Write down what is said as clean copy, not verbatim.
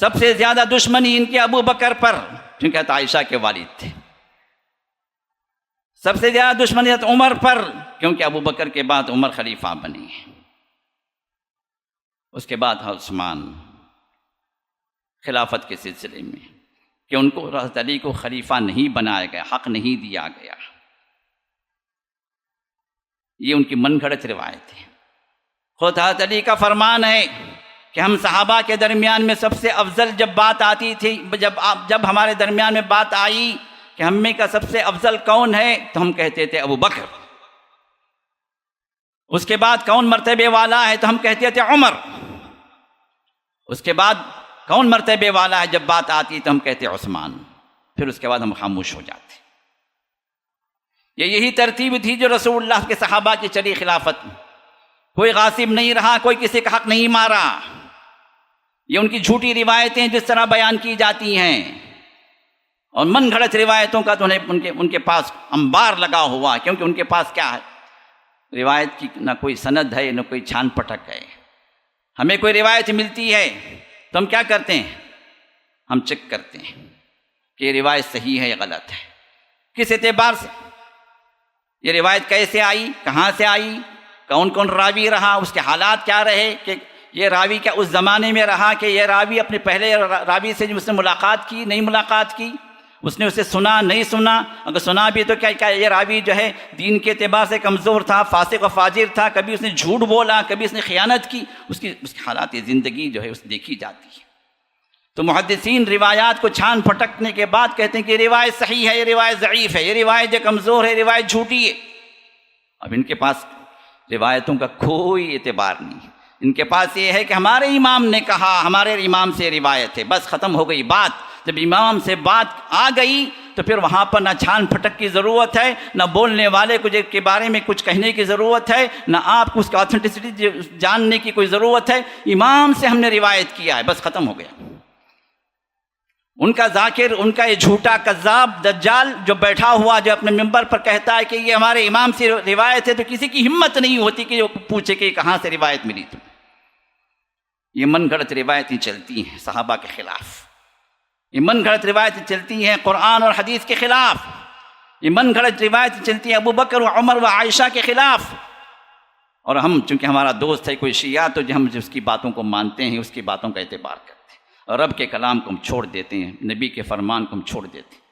سب سے زیادہ دشمنی ان کے ابو بکر پر، کیونکہ حضرت عائشہ کے والد تھے۔ سب سے زیادہ دشمنی حضرت عمر پر، کیونکہ ابو بکر کے بعد عمر خلیفہ بنے ہیں۔ اس کے بعد حضرت عثمان خلافت کے سلسلے میں، کہ ان کو حضرت علی کو خلیفہ نہیں بنایا گیا، حق نہیں دیا گیا، یہ ان کی من گھڑت روایت ہے۔ خود حضرت علی کا فرمان ہے کہ ہم صحابہ کے درمیان میں سب سے افضل جب بات آتی تھی، جب ہمارے درمیان میں بات آئی کہ ہم میں کا سب سے افضل کون ہے، تو ہم کہتے تھے ابو بکر۔ اس کے بعد کون مرتبے والا ہے، تو ہم کہتے تھے عمر۔ اس کے بعد کون مرتبے والا ہے، جب بات آتی تو ہم کہتے عثمان۔ پھر اس کے بعد ہم خاموش ہو جاتے۔ یہی ترتیب تھی جو رسول اللہ کے صحابہ کی چلی خلافت میں۔ کوئی غاصب نہیں رہا، کوئی کسی کا حق نہیں مارا۔ یہ ان کی جھوٹی روایتیں جس طرح بیان کی جاتی ہیں، اور من گھڑت روایتوں کا تو ان کے پاس انبار لگا ہوا، کیونکہ ان کے پاس کیا ہے، روایت کی نہ کوئی سند ہے نہ کوئی چھان پٹک ہے۔ ہمیں کوئی روایت ملتی ہے تو ہم کیا کرتے ہیں، ہم چیک کرتے ہیں کہ یہ روایت صحیح ہے یا غلط ہے، کس اعتبار سے، یہ روایت کیسے آئی، کہاں سے آئی، کون کون راوی رہا، اس کے حالات کیا رہے، کہ یہ راوی کیا اس زمانے میں رہا کہ یہ راوی اپنے پہلے راوی سے اس نے ملاقات کی، نہیں ملاقات کی، اس نے اسے سنا نہیں سنا، اگر سنا بھی تو کیا یہ راوی جو ہے دین کے اعتبار سے کمزور تھا، فاسق و فاجر تھا، کبھی اس نے جھوٹ بولا، کبھی اس نے خیانت کی، اس کی حالات زندگی جو ہے اس دیکھی جاتی ہے۔ تو محدثین روایات کو چھان پھٹکنے کے بعد کہتے ہیں کہ یہ روایت صحیح ہے، یہ روایت ضعیف ہے، یہ روایت جو کمزور ہے، یہ روایت جھوٹی ہے۔ اب ان کے پاس روایتوں کا کوئی اعتبار نہیں، ان کے پاس یہ ہے کہ ہمارے امام نے کہا، ہمارے امام سے روایت ہے، بس ختم ہو گئی بات۔ جب امام سے بات آ گئی تو پھر وہاں پر نہ چھان پھٹک کی ضرورت ہے، نہ بولنے والے کو کے بارے میں کچھ کہنے کی ضرورت ہے، نہ آپ کو اس کا آتھینٹسٹی جاننے کی کوئی ضرورت ہے۔ امام سے ہم نے روایت کیا ہے، بس ختم ہو گیا۔ ان کا ذاکر، ان کا یہ جھوٹا کذاب دجال جو بیٹھا ہوا، جو اپنے منبر پر کہتا ہے کہ یہ ہمارے امام سے روایت ہے، تو کسی کی ہمت نہیں ہوتی کہ وہ پوچھے کہ کہاں سے روایت ملی تمہیں۔ یہ من گھڑت روایتیں چلتی ہیں صحابہ کے خلاف، یہ من گھڑت روایتیں چلتی ہیں قرآن اور حدیث کے خلاف، یہ من گھڑت روایتیں چلتی ہیں ابو بکر و عمر و عائشہ کے خلاف۔ اور ہم چونکہ ہمارا دوست ہے کوئی شیعہ، تو ہم اس کی باتوں کو مانتے ہیں، اس کی باتوں کا اعتبار کرتے ہیں، اور رب کے کلام کو ہم چھوڑ دیتے ہیں، نبی کے فرمان کو ہم چھوڑ دیتے ہیں۔